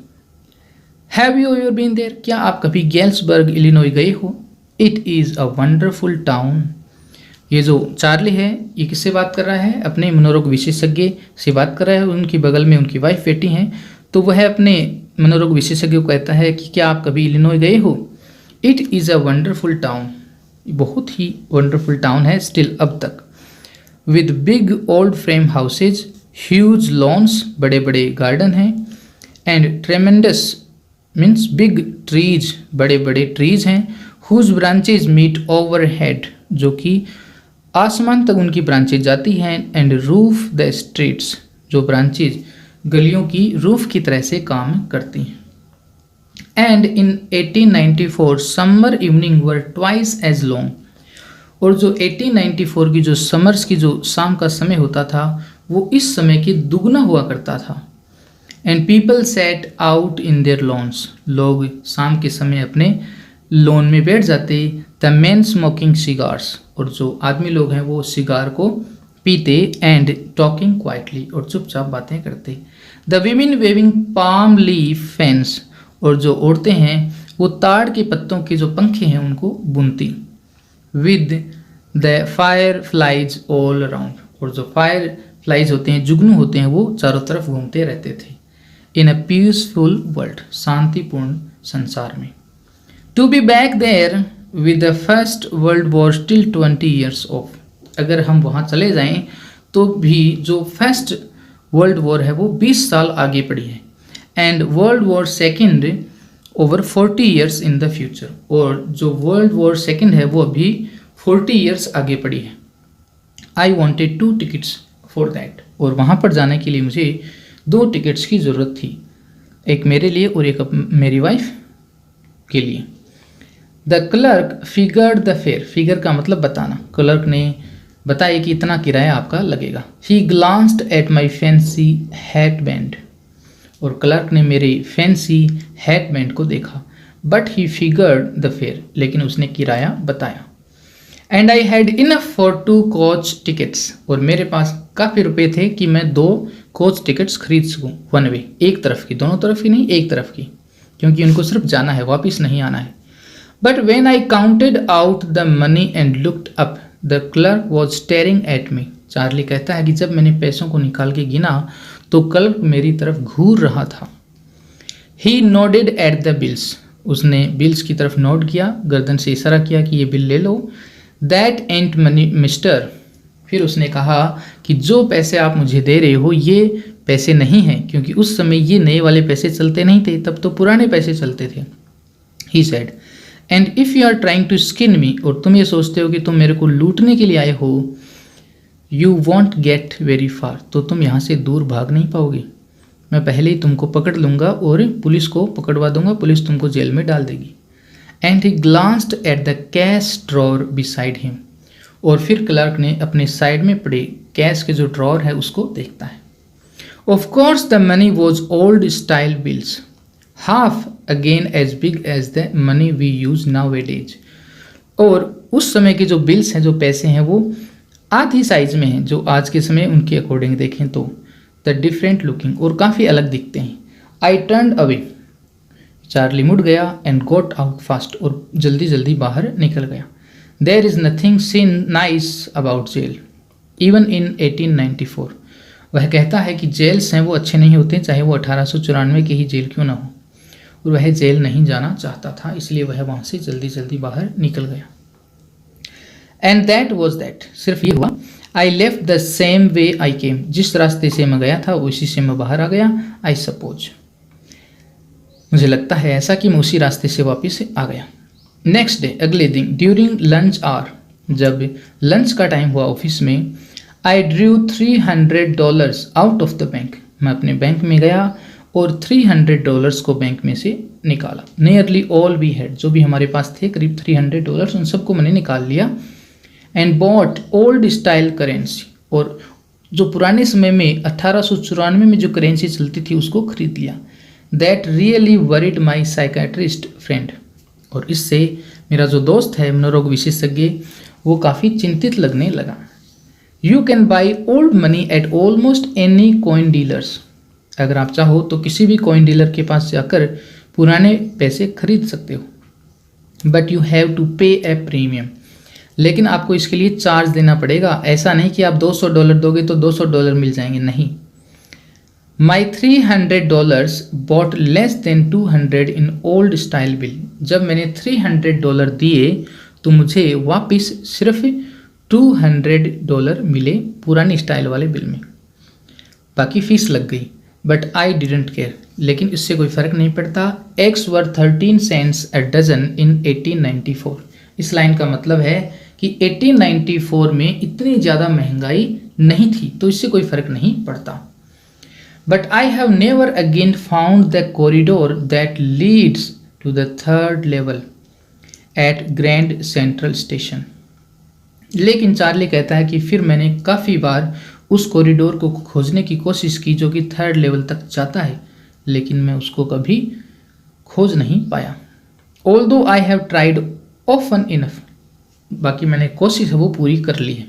Have you ever been there, क्या आप कभी गैल्सबर्ग इलिनॉय गए हो? It is a wonderful town. ये जो चार्ली है ये किससे बात कर रहा है? अपने मनोरोग विशेषज्ञ से बात कर रहा है. उनकी बगल में उनकी वाइफ बैठी हैं, तो वह अपने मनोरोग विशेषज्ञ को कहता है कि क्या आप कभी इलिनॉय गए हो? It is a wonderful town, बहुत ही वंडरफुल टाउन है स्टिल अब तक. With big old frame houses, huge lawns, बड़े बड़े गार्डन हैं. And tremendous means big trees, बड़े बड़े ट्रीज हैं. Whose branches meet overhead, जो कि आसमान तक उनकी ब्रांचेज जाती हैं. एंड रूफ द स्ट्रीट्स, जो ब्रांचेज गलियों की रूफ की तरह से काम करती हैं. And in 1894 summer evening were twice as long, और जो 1894 की जो समर्स की जो शाम का समय होता था वो इस समय के दुगना हुआ करता था. And people sat out in their lawns, लोग शाम के समय अपने लॉन में बैठ जाते द मेन स्मोकिंग सिगार्स, और जो आदमी लोग हैं वो सिगार को पीते, एंड टॉकिंग क्वाइटली, और चुपचाप बातें करते। The women waving palm leaf fans, और जो औरतें हैं वो ताड़ के पत्तों के जो पंखे हैं उनको बुनती। With the fire flies all around, और जो फायर फ्लाइज होते हैं, जुगनू होते हैं, वो चारों तरफ घूमते रहते थे। इन अ पीसफुल वर्ल्ड, शांतिपूर्ण संसार में। To be back there with the first world war still 20 years off, अगर हम वहाँ चले जाएं तो भी जो फर्स्ट वर्ल्ड वॉर है वो 20 साल आगे पड़ी है। And world war second over 40 years in the future, और जो वर्ल्ड वॉर सेकेंड है वो अभी 40 ईयर्स आगे पड़ी है। I wanted 2 tickets for that, और वहाँ पर जाने के लिए मुझे 2 टिकट्स की ज़रूरत थी, एक मेरे लिए और एक मेरी वाइफ के लिए। The clerk figured the fair, figure का मतलब बताना, क्लर्क ने बताया कि इतना किराया आपका लगेगा। He glanced at my fancy hat band, और क्लर्क ने मेरे फैंसी हैट बैंड को देखा। But he figured the fare, लेकिन उसने किराया बताया। And I had enough for 2 coach tickets, और मेरे पास काफ़ी रुपए थे कि मैं 2 कोच टिकट्स खरीद सकूँ, 1 वे, एक तरफ की, दोनों तरफ की नहीं, एक तरफ की, क्योंकि उनको सिर्फ जाना है, वापस नहीं आना है। But when I counted out the money and looked up, the clerk was staring at me. Charlie कहता है कि जब मैंने पैसों को निकाल के गिना तो क्लर्क मेरी तरफ घूर रहा था। ही नोडेड एट द बिल्स, उसने बिल्स की तरफ नोट किया, गर्दन से इशारा किया कि ये बिल ले लो। दैट एंट मनी मिस्टर, फिर उसने कहा कि जो पैसे आप मुझे दे रहे हो ये पैसे नहीं हैं, क्योंकि उस समय ये नए वाले पैसे चलते नहीं थे, तब तो पुराने पैसे चलते थे। He said, and if you are trying to skin me, और तुम ये सोचते हो कि तुम मेरे को लूटने के लिए आए हो, you want get very far, तो तुम यहाँ से दूर भाग नहीं पाओगे। मैं पहले ही तुमको पकड़ लूँगा और पुलिस को पकड़वा दूंगा, पुलिस तुमको जेल में डाल देगी। And he glanced at the cash drawer beside him, और फिर क्लर्क ने अपने साइड में पड़े कैश के जो ड्रॉर है उसको देखता है। Of course the money was old style bills, half again as big as the money we use nowadays, और उस समय के जो बिल्स हैं, जो पैसे हैं, वो आधी साइज में हैं जो आज के समय उनके अकॉर्डिंग देखें तो। द डिफरेंट लुकिंग, और काफ़ी अलग दिखते हैं। आई टर्न अवे, चार्ली मुड़ गया। एंड गोट आउट फास्ट, और जल्दी जल्दी बाहर निकल गया। There is nothing seen nice about jail even in 1894, वह कहता है कि जेल्स हैं वो अच्छे नहीं होते, चाहे वो 1894 की ही जेल क्यों ना हो, और वह जेल नहीं जाना चाहता था, इसलिए वह वहाँ से जल्दी जल्दी बाहर निकल गया। एंड दैट वॉज दैट, सिर्फ ये हुआ। I left the same way I came, जिस रास्ते से मैं गया था उसी से मैं बाहर आ गया। आई सपोज, मुझे लगता है ऐसा कि मैं उसी रास्ते से वापस आ गया। नेक्स्ट डे, अगले दिन, ड्यूरिंग लंच आवर, जब लंच का टाइम हुआ ऑफिस में, I drew $300 out of the bank, मैं अपने बैंक में गया और $300 को बैंक में से निकाला। नियरली ऑल वी हैड, जो भी हमारे पास थे करीब $300, उन सबको मैंने निकाल लिया। And bought old style currency, और जो पुराने समय में 1894 में जो करेंसी चलती थी उसको खरीद लिया। That really worried my psychiatrist friend, और इससे मेरा जो दोस्त है मनोरोग विशेषज्ञ वो काफ़ी चिंतित लगने लगा। You can buy old money at almost any coin dealers, अगर आप चाहो तो किसी भी कॉइन डीलर के पास जाकर पुराने पैसे खरीद सकते हो। बट यू हैव टू पे ए प्रीमियम, लेकिन आपको इसके लिए चार्ज देना पड़ेगा। ऐसा नहीं कि आप $200 दोगे तो $200 मिल जाएंगे, नहीं। My $300 bought less than 200 in old style bill, जब मैंने $300 दिए तो मुझे वापस सिर्फ $200 मिले पुरानी स्टाइल वाले बिल में, बाकी फीस लग गई। बट आई डिडेंट केयर, लेकिन इससे कोई फ़र्क नहीं पड़ता। Eggs were 13 cents a dozen in 1894, इस लाइन का मतलब है कि 1894 में इतनी ज़्यादा महंगाई नहीं थी, तो इससे कोई फ़र्क नहीं पड़ता। But I have never again found the corridor that leads to the 3rd level at Grand Central Station, लेकिन चार्ली कहता है कि फिर मैंने काफ़ी बार उस कॉरिडोर को खोजने की कोशिश की जो कि 3rd लेवल तक जाता है, लेकिन मैं उसको कभी खोज नहीं पाया। Although I have tried often enough, बाकी मैंने कोशिश है वो पूरी कर ली है।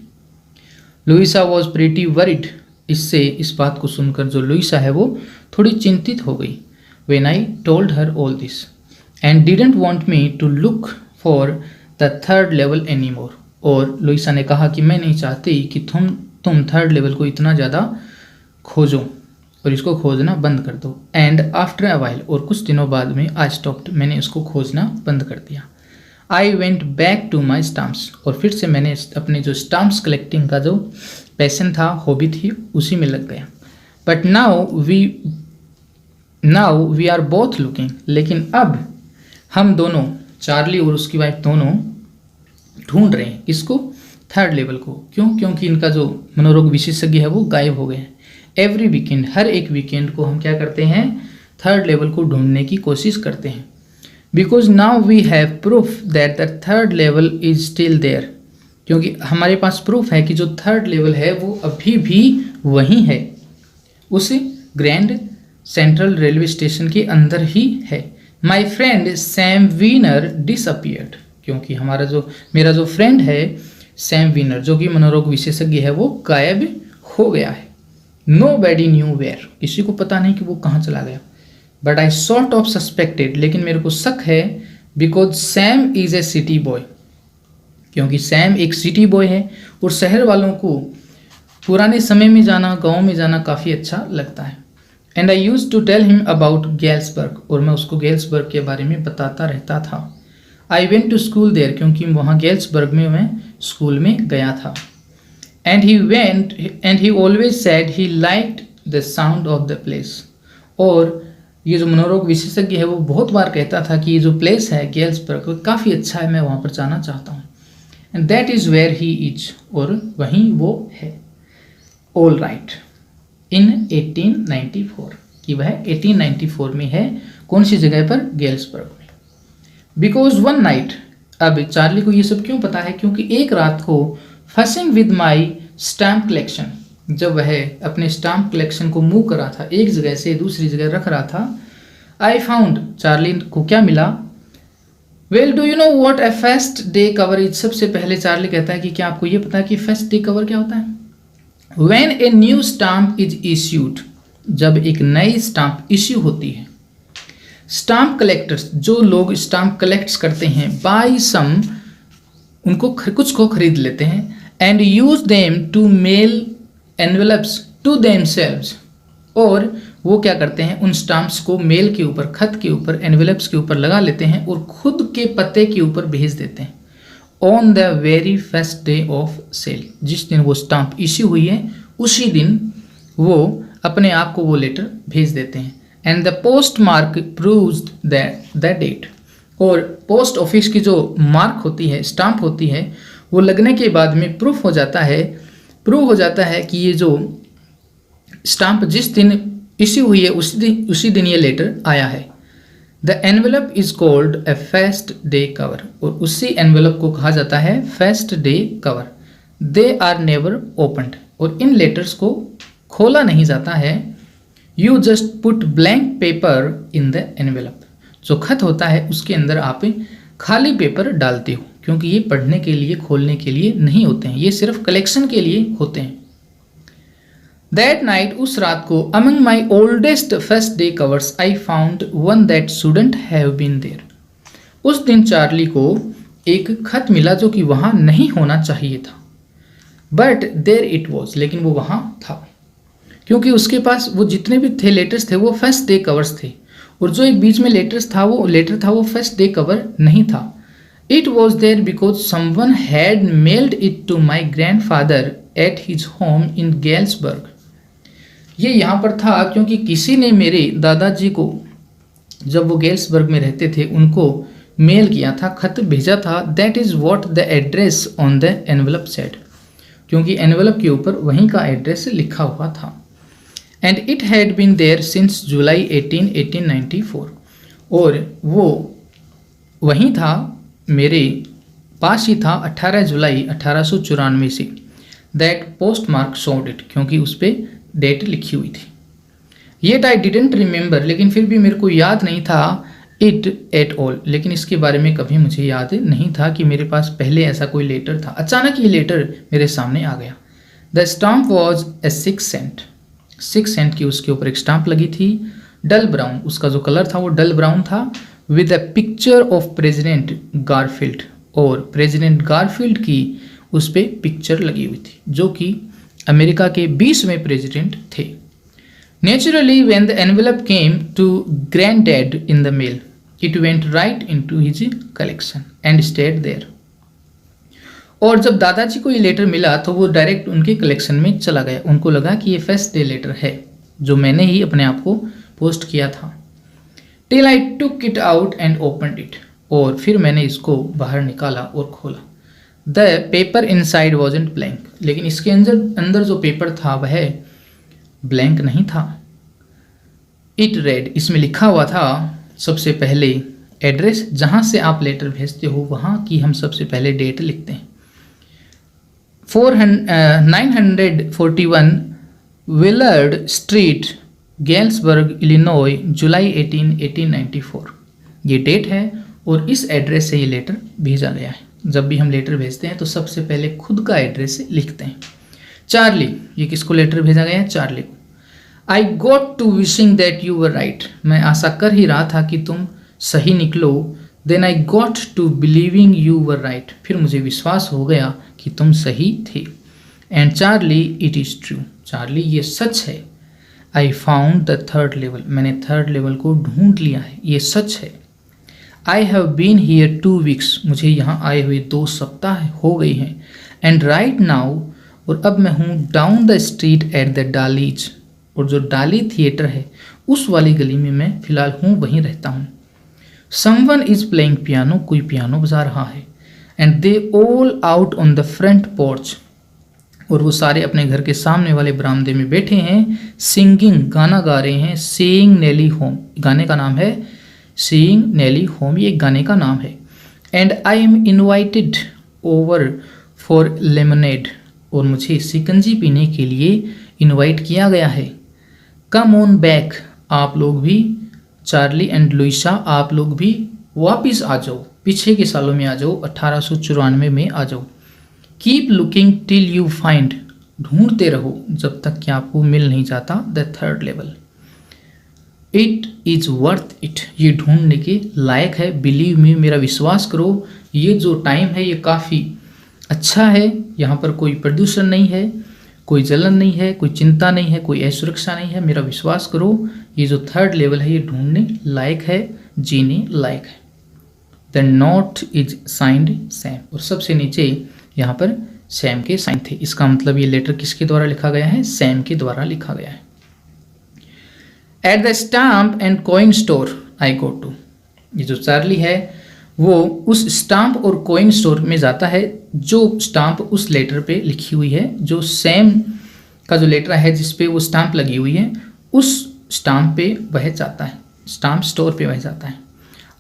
लुइसा वॉज प्रीटी वरिड, इससे इस बात को सुनकर जो लुइसा है वो थोड़ी चिंतित हो गई। When I told her all this and didn't want me to look for the third level any more, और लुइसा ने कहा कि मैं नहीं चाहती कि तुम थर्ड लेवल को इतना ज़्यादा खोजो और इसको खोजना बंद कर दो। एंड आफ्टर अ वाइल, और कुछ दिनों बाद में आई स्टॉप्ड, मैंने इसको खोजना बंद कर दिया। I went back to my stamps, और फिर से मैंने अपने जो स्टाम्प्स कलेक्टिंग का जो पैशन था, हॉबी थी, उसी में लग गया। But now we are both looking, लेकिन अब हम दोनों, चार्ली और उसकी वाइफ दोनों ढूंढ रहे हैं इसको, थर्ड लेवल को। क्यों? क्योंकि इनका जो मनोरोग विशेषज्ञ है वो गायब हो गए हैं। एवरी वीकेंड, हर एक वीकेंड को हम क्या करते हैं, थर्ड लेवल को ढूंढने की कोशिश करते हैं। Because now we have proof that the third level is still there, क्योंकि हमारे पास प्रूफ है कि जो थर्ड लेवल है वो अभी भी वहीं है, उस ग्रैंड सेंट्रल रेलवे स्टेशन के अंदर ही है। My friend Sam Weiner disappeared, क्योंकि मेरा जो फ्रेंड है सैम वीनर, जो कि मनोरोग विशेषज्ञ है, वो गायब हो गया है। नो बैडी न्यू वेयर, किसी को पता नहीं कि वो कहाँ चला गया। But I sort of suspected, लेकिन मेरे को शक है, because Sam is a city boy, क्योंकि सैम एक सिटी बॉय है और शहर वालों को पुराने समय में जाना, गाँव में जाना काफ़ी अच्छा लगता है। And I used to tell him about Galesburg, और मैं उसको गेल्सबर्ग के बारे में बताता रहता था। I went to school there, क्योंकि वहाँ गेल्सबर्ग में मैं स्कूल में गया था। And he always said he liked the sound of the place, और ये जो मनोरोग विशेषज्ञ है वो बहुत बार कहता था कि ये जो प्लेस है गेल्सबर्ग, वो काफ़ी अच्छा है, मैं वहाँ पर जाना चाहता हूँ। And that is where he is, और वहीं वो है। ऑल राइट, इन 1894, कि वह 1894 में है। कौन सी जगह पर? गेल्सबर्ग में। बिकॉज वन नाइट, अब चार्ली को ये सब क्यों पता है? क्योंकि एक रात को fussing with my stamp collection, जब वह अपने स्टाम्प कलेक्शन को मूव कर रहा था, एक जगह से दूसरी जगह रख रहा था, आई फाउंड, चार्ली को क्या मिला? Well do you know what A first day cover is. सबसे पहले चार्ली कहता है कि क्या आपको ये पता है कि फेस्ट डे कवर क्या होता है? When a new stamp is issued, जब एक नई स्टाम्प इश्यू होती है। स्टाम्प कलेक्टर्स, जो लोग स्टाम्प कलेक्ट करते हैं, बाय सम, उनको कुछ को खरीद लेते हैं, and use them to mail envelopes to themselves, और वो क्या करते हैं, उन स्टाम्प्स को मेल के ऊपर, खत के ऊपर, एनवेलप्स के ऊपर लगा लेते हैं और खुद के पते के ऊपर भेज देते हैं। On the very first day of sale, जिस दिन वो स्टाम्प इश्यू हुई है उसी दिन वो अपने आप को वो लेटर भेज देते हैं। And the postmark proves the date, और पोस्ट ऑफिस की जो मार्क होती है, स्टाम्प होती है, वो लगने के बाद में प्रूव हो जाता है कि ये जो स्टाम्प जिस दिन इश्यू हुई है उसी दिन ये लेटर आया है। The envelope is called a first day cover, और उसी एनवेलप को कहा जाता है first day cover. They are never opened, और इन लेटर्स को खोला नहीं जाता है। You just put blank paper in the envelope, जो खत होता है उसके अंदर आप खाली पेपर डालते हो, क्योंकि ये पढ़ने के लिए, खोलने के लिए नहीं होते हैं, ये सिर्फ कलेक्शन के लिए होते हैं। दैट नाइट, उस रात को, among my oldest first day covers I found one that shouldn't have been there. उस दिन चार्ली को एक खत मिला जो कि वहाँ नहीं होना चाहिए था, बट देयर इट वॉज, लेकिन वो वहाँ था, क्योंकि उसके पास वो जितने भी थे लेटर्स थे वो फर्स्ट डे कवर्स थे, और जो एक बीच में लेटर था वो फर्स्ट डे कवर नहीं था। It was there because someone had mailed it to my grandfather at his home in Galesburg. ये यहाँ पर था क्योंकि किसी ने मेरे दादाजी को, जब वो गेल्सबर्ग में रहते थे, उनको मेल किया था, खत भेजा था। That is what the address on the envelope said, क्योंकि एनवेलप के ऊपर वहीं का एड्रेस लिखा हुआ था। And it had been there since July 1894, और वो वहीं था, मेरे पास ही था 18 जुलाई 1894 से। That post mark showed it, क्योंकि उस पर डेट लिखी हुई थी। येट आई डिडेंट रिमेंबर, लेकिन फिर भी मेरे को याद नहीं था इट एट ऑल, लेकिन इसके बारे में कभी मुझे याद नहीं था कि मेरे पास पहले ऐसा कोई लेटर था। अचानक ये लेटर मेरे सामने आ गया। The stamp was a 6 cent की उसके ऊपर एक स्टाम्प लगी थी, डल ब्राउन, उसका जो कलर था वो डल ब्राउन था, with a picture of president Garfield, और प्रेसिडेंट गारफील्ड की उस पर पिक्चर लगी हुई थी, जो कि अमेरिका के 20वें प्रेसिडेंट थे। Naturally, when the envelope came to Granddad in the mail, it went right into his collection and stayed there. और जब दादाजी को ये लेटर मिला तो वो डायरेक्ट उनके कलेक्शन में चला गया। उनको लगा कि ये फर्स्ट डे लेटर है जो मैंने ही अपने आप को पोस्ट किया था। Till I took it out and opened it, और फिर मैंने इसको बाहर निकाला और खोला। The paper inside wasn't blank, लेकिन इसके अंदर जो पेपर था वह ब्लैंक नहीं था। इट रेड, इसमें लिखा हुआ था सबसे पहले एड्रेस, जहाँ से आप लेटर भेजते हो वहाँ की हम सबसे पहले डेट लिखते हैं। 941 विलर्ड स्ट्रीट, गैल्सबर्ग, इलिनॉय, जुलाई 18, 1894, ये डेट है और इस एड्रेस से ये लेटर भेजा गया है। जब भी हम लेटर भेजते हैं तो सबसे पहले खुद का एड्रेस लिखते हैं। चार्ली, ये किसको लेटर भेजा गया है? चार्ली को। I got to wishing that you were right, मैं आशा कर ही रहा था कि तुम सही निकलो। Then I got to believing you were right, फिर मुझे विश्वास हो गया कि तुम सही थे। And Charlie, it is true, Charlie ये सच है। I found the third level, मैंने थर्ड लेवल को ढूंढ लिया है, ये सच है। I have been here 2 weeks, मुझे यहाँ आए हुए 2 सप्ताह हो गई हैं। एंड राइट नाउ, और अब मैं हूँ down the street at the Dalys, और जो डाली थिएटर है उस वाली गली में मैं फिलहाल हूँ, वहीं रहता हूँ। समवन इज प्लेइंग पियानो, कोई पियानो बजा रहा है। And they all out on the front porch, और वो सारे अपने घर के सामने वाले बरामदे में बैठे हैं। सिंगिंग, गाना गा रहे हैं। सेइंग नेली होम, गाने का नाम है सेइंग नेली होम, ये एक गाने का नाम है। And I am invited over for lemonade, और मुझे शिकंजी पीने के लिए इनवाइट किया गया है। कम ऑन बैक, आप लोग भी, चार्ली एंड लुइसा, आप लोग भी वापिस आ जाओ, पीछे के सालों में आ जाओ, 1894 में आ जाओ। Keep looking till you find, ढूंढते रहो जब तक कि आपको मिल नहीं जाता the third level. It is worth it, ये ढूंढने के लायक है। बिलीव मी, मेरा विश्वास करो, ये जो टाइम है ये काफ़ी अच्छा है। यहाँ पर कोई प्रदूषण नहीं है, कोई जलन नहीं है, कोई चिंता नहीं है, कोई असुरक्षा नहीं है। मेरा विश्वास करो, ये जो थर्ड लेवल है ये ढूंढने लायक है, जीने लायक है। The note is signed Sam, और सबसे नीचे यहाँ पर सैम के साइन थे। इसका मतलब ये लेटर किसके द्वारा लिखा गया है? सैम के द्वारा लिखा गया है। At the stamp and coin store I go to, ये जो चार्ली है वो उस स्टाम्प और कॉइन स्टोर में जाता है जो स्टाम्प उस लेटर पे लिखी हुई है, जो सैम का जो लेटर है जिस पे वो स्टाम्प लगी हुई है, उस स्टाम्प पे वह जाता है, स्टाम्प स्टोर पे वह जाता है।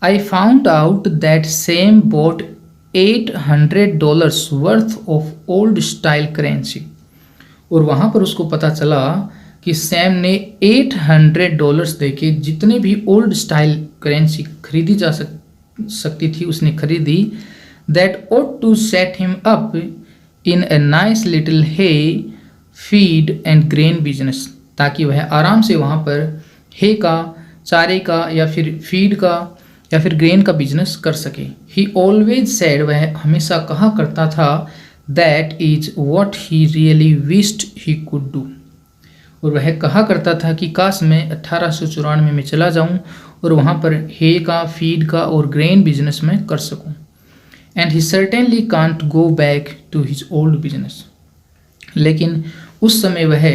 I found out that Sam bought $800 worth of old style currency, और वहाँ पर उसको पता चला कि सैम ने $800 देके जितने भी ओल्ड स्टाइल करेंसी खरीदी जा सकती थी उसने खरीदी। That ought to set him up in a nice little hay feed and grain business, ताकि वह आराम से वहाँ पर हे का, चारे का, या फिर फीड का, या फिर ग्रेन का बिजनेस कर सके। ही ऑलवेज सेड, वह हमेशा कहा करता था, that is what he really wished he could do, और वह कहा करता था कि काश मैं 1894 में चला जाऊं और वहाँ पर हे का, फीड का और ग्रेन बिजनेस में कर सकूं। And he certainly can't go back to his old business, लेकिन उस समय वह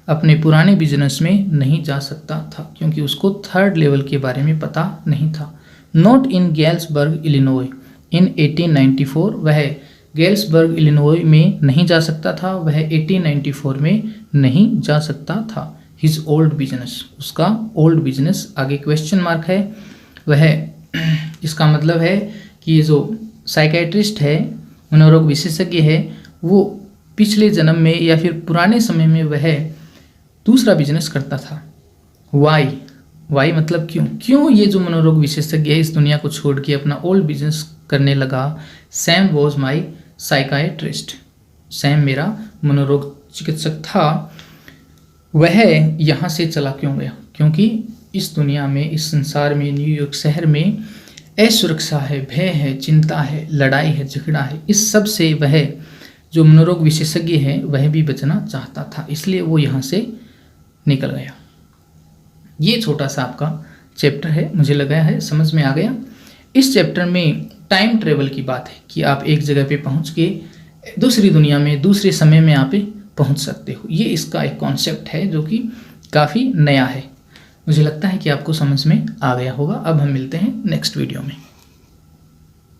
अपने पुराने बिजनेस में नहीं जा सकता था क्योंकि उसको थर्ड लेवल के बारे में पता नहीं था। नॉट इन गैल्सबर्ग इलिनॉय इन 1894, वह गैल्सबर्ग इलिनॉय में नहीं जा सकता था, वह 1894 में नहीं जा सकता था। हिज ओल्ड बिजनेस, उसका ओल्ड बिजनेस, आगे क्वेश्चन मार्क है, वह इसका मतलब है कि ये जो साइकेट्रिस्ट है, मनोरोग विशेषज्ञ है, वो पिछले जन्म में या फिर पुराने समय में वह दूसरा बिजनेस करता था। वाई, वाई मतलब क्यों, क्यों ये जो मनोरोग विशेषज्ञ है इस दुनिया को छोड़ के अपना ओल्ड बिजनेस करने लगा। Sam was my psychiatrist, Sam मेरा मनोरोग चिकित्सक था। वह यहाँ से चला क्यों गया, क्योंकि इस दुनिया में, इस संसार में, न्यूयॉर्क शहर में असुरक्षा है, भय है, चिंता है, लड़ाई है, झगड़ा है। इस सब से वह जो मनोरोग विशेषज्ञ है वह भी बचना चाहता था, इसलिए वो यहाँ से निकल गया। ये छोटा सा आपका चैप्टर है, मुझे लगा है समझ में आ गया। इस चैप्टर में टाइम ट्रेवल की बात है कि आप एक जगह पे पहुंच के दूसरी दुनिया में, दूसरे समय में आप पहुंच सकते हो। ये इसका एक कॉन्सेप्ट है जो कि काफ़ी नया है। मुझे लगता है कि आपको समझ में आ गया होगा। अब हम मिलते हैं नेक्स्ट वीडियो में।